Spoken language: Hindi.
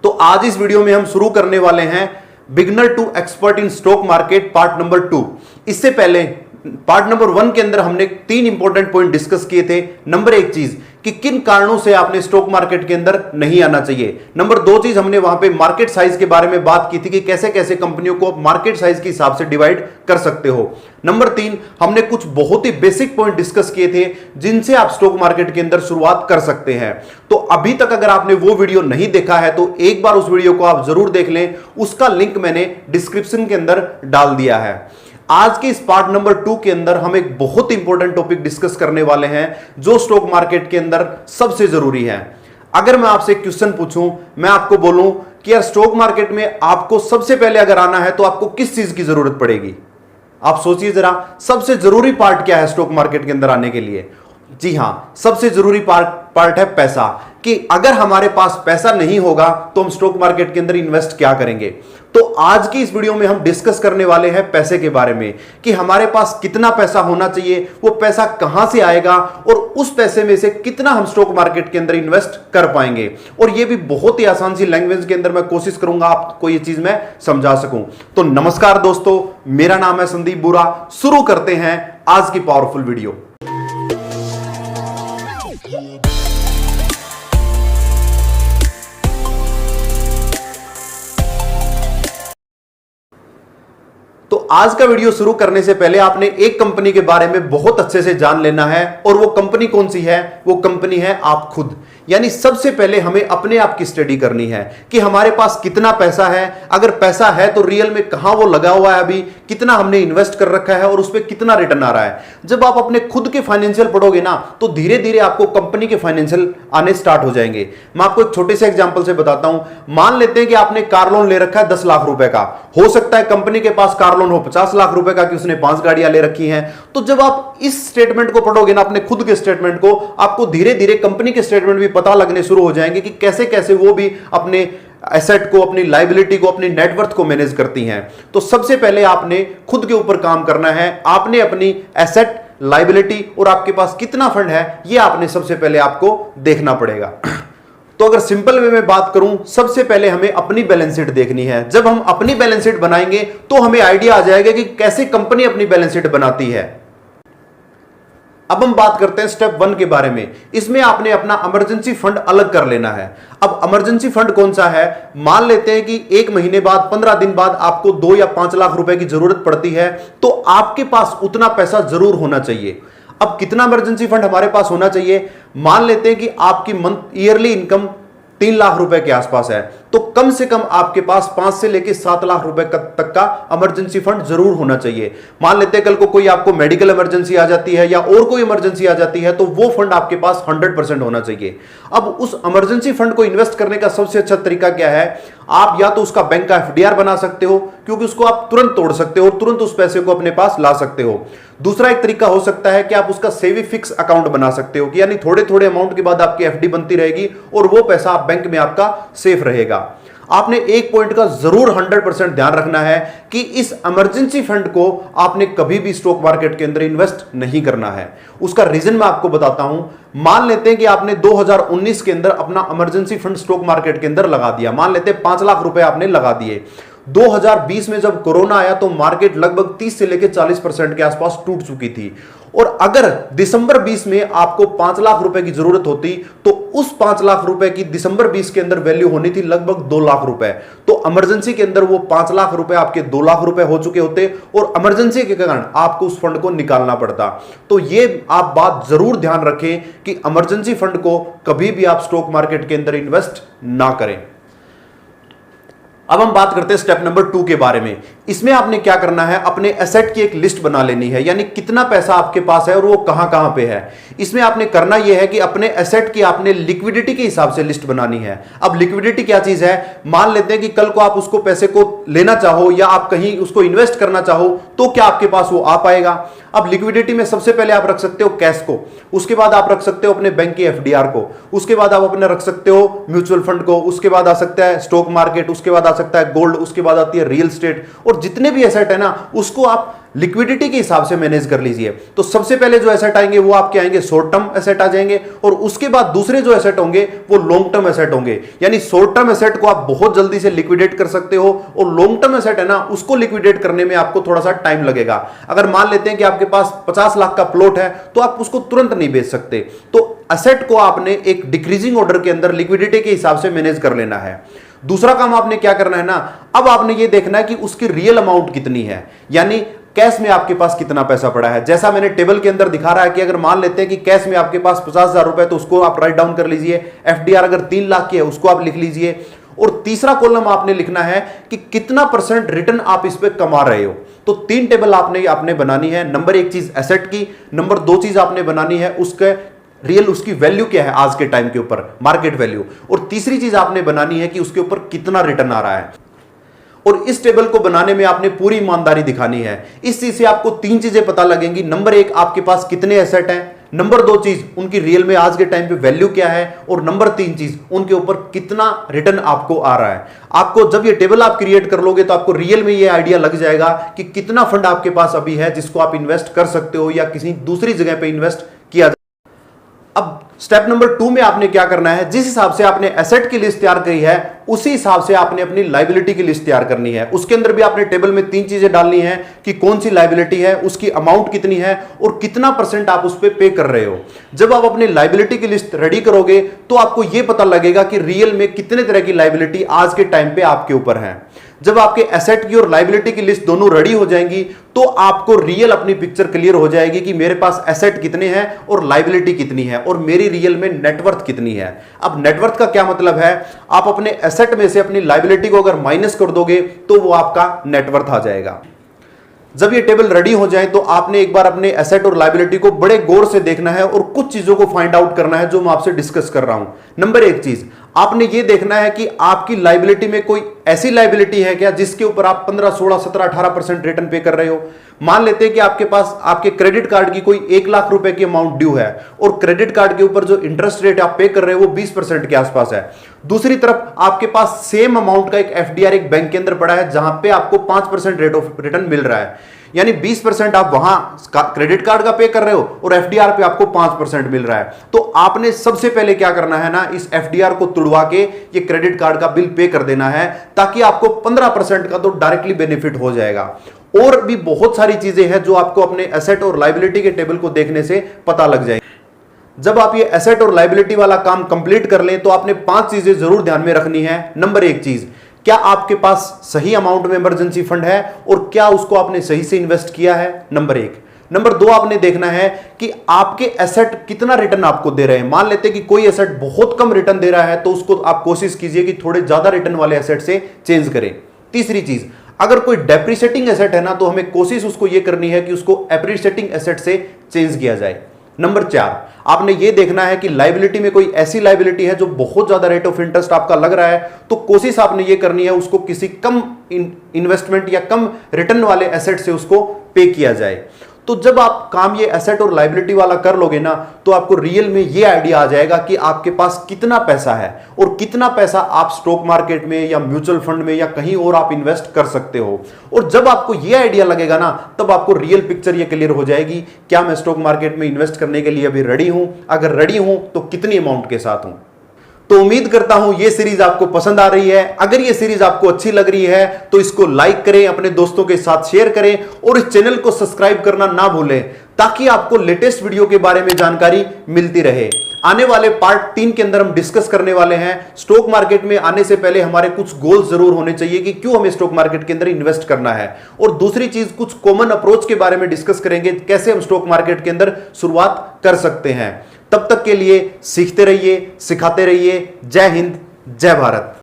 तो आज इस वीडियो में हम शुरू करने वाले हैं beginner to expert in stock market part number 2। इससे पहले पार्ट नंबर 1 के अंदर हमने 3 इंपॉर्टेंट पॉइंट डिस्कस किए थे। नंबर 1 चीज कि किन कारणों से आपने स्टॉक मार्केट के अंदर नहीं आना चाहिए। नंबर 2 चीज हमने वहां पे मार्केट साइज के बारे में बात की थी कि कैसे कैसे कंपनियों को मार्केट साइज के हिसाब से डिवाइड कर सकते हो। नंबर 3 हमने कुछ बहुत ही बेसिक पॉइंट डिस्कस किए थे जिनसे आप स्टॉक मार्केट के अंदर शुरुआत कर सकते हैं। तो अभी तक अगर आपने वो वीडियो नहीं देखा है तो एक बार उस वीडियो को आप जरूर देख लें, उसका लिंक मैंने डिस्क्रिप्शन के अंदर डाल दिया है। आज के इस पार्ट नंबर 2 के अंदर हम एक बहुत इंपॉर्टेंट टॉपिक डिस्कस करने वाले हैं जो स्टॉक मार्केट के अंदर सबसे जरूरी है। अगर मैं आपसे एक क्वेश्चन पूछूं, मैं आपको बोलूं कि यार स्टॉक मार्केट में आपको सबसे पहले अगर आना है तो आपको किस चीज की जरूरत पड़ेगी? आप सोचिए जरा, सबसे जरूरी पार्ट क्या है स्टॉक मार्केट के अंदर आने के लिए? जी हां, सबसे जरूरी पार्ट है पैसा। कि अगर हमारे पास पैसा नहीं होगा तो हम स्टॉक मार्केट के अंदर इन्वेस्ट क्या करेंगे। तो आज की इस वीडियो में हम डिस्कस करने वाले हैं पैसे के बारे में कि हमारे पास कितना पैसा होना चाहिए, वो पैसा कहां से आएगा और उस पैसे में से कितना हम स्टॉक मार्केट के अंदर इन्वेस्ट कर पाएंगे। और ये भी बहुत ही आसान सी लैंग्वेज के अंदर मैं कोशिश करूंगा आपको ये चीज मैं समझा सकूं। तो नमस्कार दोस्तों, मेरा नाम है संदीप बुरा। शुरू करते हैं आज की पावरफुल वीडियो। तो आज का वीडियो शुरू करने से पहले आपने एक कंपनी के बारे में बहुत अच्छे से जान लेना है, और वो कंपनी कौन सी है? वो कंपनी है आप खुद। यानी सबसे पहले हमें अपने आप की स्टडी करनी है कि हमारे पास कितना पैसा है। अगर पैसा है तो रियल में कहां वो लगा हुआ है, अभी कितना हमने इन्वेस्ट कर रखा है और उस पर कितना रिटर्न आ रहा है। जब आप अपने खुद के फाइनेंशियल पढ़ोगे ना तो धीरे धीरे आपको कंपनी के फाइनेंशियल आने स्टार्ट हो जाएंगे। मैं आपको एक छोटे से एग्जांपल से बताता हूं। मान लेते हैं कि आपने कार लोन ले रखा है 10 लाख रुपए का। हो सकता है कंपनी के पास कार लोन हो 50 लाख रुपए का कि उसने 5 गाड़ियां ले रखी हैं। तो जब आप इस स्टेटमेंट को पढ़ोगे ना, अपने खुद के स्टेटमेंट को, आपको धीरे धीरे कंपनी के स्टेटमेंट भी पता लगने शुरू हो जाएंगे कि कैसे कैसे वो भी अपने एसेट को, अपनी लायबिलिटी को, अपनी नेटवर्थ को मैनेज करती हैं। तो सबसे पहले आपने खुद के ऊपर काम करना है। आपने अपनी एसेट, लायबिलिटी और आपके पास कितना फंड है, यह आपने सबसे पहले आपको देखना पड़ेगा। तो अगर सिंपल वे में बात करूं, सबसे पहले हमें अपनी बैलेंस शीट देखनी है। जब हम अपनी बैलेंस शीट बनाएंगे तो हमें आइडिया आ जाएगा कि कैसे कंपनी अपनी बैलेंस शीट बनाती है। अब हम बात करते हैं स्टेप 1 के बारे में। इसमें आपने अपना इमरजेंसी फंड अलग कर लेना है। अब इमरजेंसी फंड कौन सा है? मान लेते हैं कि 1 महीने बाद, 15 दिन बाद आपको 2 या 5 लाख रुपए की जरूरत पड़ती है, तो आपके पास उतना पैसा जरूर होना चाहिए। अब कितना इमरजेंसी फंड हमारे पास होना चाहिए? मान लेते हैं कि आपकी ईयरली इनकम 3 लाख रुपए के आसपास है, तो कम से कम आपके पास 5 से लेकर 7 लाख रुपए तक का इमरजेंसी फंड जरूर होना चाहिए। मान लेते हैं कल को कोई आपको मेडिकल इमरजेंसी आ जाती है या और कोई इमरजेंसी आ जाती है, तो वो फंड आपके पास 100% होना चाहिए। अब उस इमरजेंसी फंड को इन्वेस्ट करने का सबसे अच्छा तरीका क्या है? आप या तो उसका बैंक का एफडीआर बना सकते हो, क्योंकि उसको आप तुरंत तोड़ सकते हो और तुरंत उस पैसे को अपने पास ला सकते हो। दूसरा एक तरीका हो सकता है कि आप उसका सेविंग फिक्स अकाउंट बना सकते हो, कि यानी थोड़े थोड़े अमाउंट के बाद आपकी एफडी बनती रहेगी और वो पैसा आप बैंक में आपका सेफ रहेगा। आपने एक पॉइंट का जरूर 100% ध्यान रखना है कि इस इमरजेंसी फंड को आपने कभी भी स्टॉक मार्केट के अंदर इन्वेस्ट नहीं करना है। उसका रीजन मैं आपको बताता हूं। मान लेते हैं कि आपने 2019 के अंदर अपना इमरजेंसी फंड स्टॉक मार्केट के अंदर लगा दिया। मान लेते हैं 5 लाख रुपए आपने लगा दिए। 2020 में जब कोरोना आया तो मार्केट लगभग 30 से लेकर 40% के आसपास टूट चुकी थी। और अगर दिसंबर 20 में आपको 5 लाख रुपए की जरूरत होती तो उस 5 लाख रुपए की दिसंबर 20 के अंदर वैल्यू होनी थी लगभग 2 लाख रुपए। तो इमरजेंसी के अंदर वो 5 लाख रुपए आपके 2 लाख रुपए हो चुके होते और इमरजेंसी के कारण आपको उस फंड को निकालना पड़ता। तो ये आप बात जरूर ध्यान रखें कि इमरजेंसी फंड को कभी भी आप स्टॉक मार्केट के अंदर इन्वेस्ट ना करें। अब हम बात करते हैं स्टेप नंबर 2 के बारे में। इसमें आपने क्या करना है? अपने एसेट की एक लिस्ट बना लेनी है, यानी कितना पैसा आपके पास है और वो कहां कहां पे है। इसमें आपने करना यह है कि अपने एसेट की आपने लिक्विडिटी के हिसाब से लिस्ट बनानी है। अब लिक्विडिटी क्या चीज है? मान लेते हैं कि कल को आप उसको पैसे को लेना चाहो या आप कहीं उसको इन्वेस्ट करना चाहो तो क्या आपके पास वो आ पाएगा? अब लिक्विडिटी में सबसे पहले आप रख सकते हो कैश को, उसके बाद आप रख सकते हो अपने बैंक के एफडीआर को, उसके बाद आप अपने रख सकते हो म्यूचुअल फंड को, उसके बाद आ सकता है स्टॉक मार्केट, उसके बाद आ सकता है गोल्ड, उसके बाद आती है रियल एस्टेट, और जितने भी एसेट है ना उसको आप लिक्विडिटी के हिसाब से मैनेज कर लीजिए। तो सबसे पहले जो एसेट आएंगे वो आपके आएंगे शॉर्ट टर्म एसेट आ जाएंगे, और उसके बाद दूसरे जो एसेट होंगे वो लॉन्ग टर्म एसेट होंगे। यानी शॉर्ट टर्म एसेट को आप बहुत जल्दी से लिक्विडेट कर सकते हो, और लॉन्ग टर्म एसेट है ना उसको लिक्विडेट करने में आपको थोड़ा सा टाइम लगेगा। अगर मान लेते हैं कि आपके पास 50 लाख का प्लॉट है तो आप उसको तुरंत नहीं बेच सकते, तो एसेट को आपने एक डिक्रीजिंग ऑर्डर के अंदर लिक्विडिटी के हिसाब से मैनेज कर लेना है। दूसरा काम आपने क्या करना है ना, अब आपने ये देखना है कि उसकी रियल अमाउंट कितनी है, यानी कैश में आपके पास कितना पैसा पड़ा है। जैसा मैंने टेबल के अंदर दिखा रहा है कि अगर मान लेते हैं कि कैश में आपके पास 50,000 रुपए, तो उसको आप राइट डाउन कर लीजिए। एफडीआर अगर 3 लाख की है उसको आप लिख लीजिए, और तीसरा कॉलम आपने लिखना है कि कितना % रिटर्न आप इस पे कमा रहे हो। तो 3 टेबल आपने बनानी है। नंबर 1 चीज एसेट की, नंबर 2 चीज आपने बनानी है उसके रियल, उसकी वैल्यू क्या है आज के टाइम के ऊपर, मार्केट वैल्यू, और तीसरी चीज आपने बनानी है कि उसके ऊपर कितना रिटर्न आ रहा है। और इस टेबल को बनाने में आपने पूरी ईमानदारी दिखानी है। इस चीज से आपको 3 चीजें पता लगेंगी। नंबर 1 आपके पास कितने एसेट हैं, नंबर 2 चीज उनकी रियल में आज के टाइम पे वैल्यू क्या है, और नंबर 3 चीज उनके ऊपर कितना रिटर्न आपको आ रहा है। आपको जब ये टेबल आप क्रिएट कर लोगे तो आपको रियल में ये आइडिया लग जाएगा कि कितना फंड आपके पास अभी है जिसको आप इन्वेस्ट कर सकते हो या किसी दूसरी जगह पे इन्वेस्ट किया। अब स्टेप नंबर 2 में आपने क्या करना है, जिस हिसाब से आपने एसेट की लिस्ट तैयार करी है उसी हिसाब से आपने अपनी लायबिलिटी की लिस्ट तैयार करनी है। उसके अंदर भी आपने टेबल में 3 चीजें डालनी है कि कौन सी लायबिलिटी है, उसकी अमाउंट कितनी है, और कितना % आप उस पर पे कर रहे हो। जब आप अपनी लायबिलिटी की लिस्ट रेडी करोगे तो आपको यह पता लगेगा कि रियल में कितने तरह की लायबिलिटी आज के टाइम पे आपके ऊपर है। जब आपके एसेट की और लायबिलिटी की लिस्ट दोनों रेडी हो जाएंगी तो आपको रियल अपनी पिक्चर क्लियर हो जाएगी कि मेरे पास एसेट कितने हैं और लायबिलिटी कितनी है, और मेरी रियल में नेटवर्थ कितनी है। अब नेटवर्थ का क्या मतलब है, आप अपने एसेट में से अपनी लायबिलिटी को अगर माइनस कर दोगे तो वो आपका नेटवर्थ आ जाएगा। जब ये टेबल रेडी हो जाए तो आपने एक बार अपने एसेट और लायबिलिटी को बड़े गौर से देखना है और कुछ चीजों को फाइंड आउट करना है जो मैं आपसे डिस्कस कर रहा हूं। नंबर 1 चीज आपने ये देखना है कि आपकी लायबिलिटी में कोई ऐसी लायबिलिटी है क्या जिसके ऊपर आप 15, 16, 17, 18% रिटर्न पे कर रहे हो। मान लेते हैं कि आपके पास आपके क्रेडिट कार्ड की कोई 1 लाख रुपए की अमाउंट ड्यू है और क्रेडिट कार्ड के ऊपर जो इंटरेस्ट रेट आप पे कर रहे हो वो 20% के आसपास है। दूसरी तरफ आपके पास सेम अमाउंट का एक एफडीआर एक बैंक के अंदर पड़ा है जहां पे आपको 5% रेट ऑफ रिटर्न मिल रहा है, यानी 20% आप वहां क्रेडिट कार्ड का पे कर रहे हो और एफडीआर पे आपको 5% मिल रहा है। तो आपने सबसे पहले क्या करना है ना, इस एफडीआर को तुड़वा के ये क्रेडिट कार्ड का बिल पे कर देना है ताकि आपको 15% का तो डायरेक्टली बेनिफिट हो जाएगा। और भी बहुत सारी चीजें हैं जो आपको अपने एसेट और लायबिलिटी के टेबल को देखने से पता लग जाएगी। जब आप ये एसेट और लायबिलिटी वाला काम कंप्लीट कर लें तो आपने 5 चीजें जरूर ध्यान में रखनी है। नंबर 1 चीज, क्या आपके पास सही अमाउंट में इमरजेंसी फंड है और क्या उसको आपने सही से इन्वेस्ट किया है, नंबर 1। नंबर 2 आपने देखना है कि आपके एसेट कितना रिटर्न आपको दे रहे हैं। मान लेते हैं कि कोई एसेट बहुत कम रिटर्न दे रहा है तो उसको आप कोशिश कीजिए कि थोड़े ज्यादा रिटर्न वाले एसेट से चेंज करें। तीसरी चीज, अगर कोई डेप्रिसिएटिंग एसेट है ना तो हमें कोशिश उसको यह करनी है कि उसको एप्रिसिएटिंग एसेट से चेंज किया जाए। नंबर 4 आपने यह देखना है कि लायबिलिटी में कोई ऐसी लायबिलिटी है जो बहुत ज्यादा रेट ऑफ इंटरेस्ट आपका लग रहा है तो कोशिश आपने यह करनी है उसको किसी कम इन्वेस्टमेंट या कम रिटर्न वाले एसेट से उसको पे किया जाए। तो जब आप काम ये एसेट और लायबिलिटी वाला कर लोगे ना तो आपको रियल में ये आइडिया आ जाएगा कि आपके पास कितना पैसा है और कितना पैसा आप स्टॉक मार्केट में या म्यूचुअल फंड में या कहीं और आप इन्वेस्ट कर सकते हो। और जब आपको ये आइडिया लगेगा ना तब आपको रियल पिक्चर ये क्लियर हो जाएगी, क्या मैं स्टॉक मार्केट में इन्वेस्ट करने के लिए अभी रेडी हूं, अगर रेडी हूं तो कितनी अमाउंट के साथ हूं। तो उम्मीद करता हूं ये सीरीज आपको पसंद आ रही है। अगर ये सीरीज आपको अच्छी लग रही है तो इसको लाइक करें, अपने दोस्तों के साथ शेयर करें और इस चैनल को सब्सक्राइब करना ना भूलें ताकि आपको लेटेस्ट वीडियो के बारे में जानकारी मिलती रहे। आने वाले पार्ट 3 के अंदर हम डिस्कस करने वाले हैं स्टॉक मार्केट में आने से पहले हमारे कुछ गोल्स जरूर होने चाहिए कि क्यों हमें स्टॉक मार्केट के अंदर इन्वेस्ट करना है, और दूसरी चीज कुछ कॉमन अप्रोच के बारे में डिस्कस करेंगे, कैसे हम स्टॉक मार्केट के अंदर शुरुआत कर सकते हैं। तब तक के लिए सीखते रहिए, सिखाते रहिए। जय हिंद, जय भारत।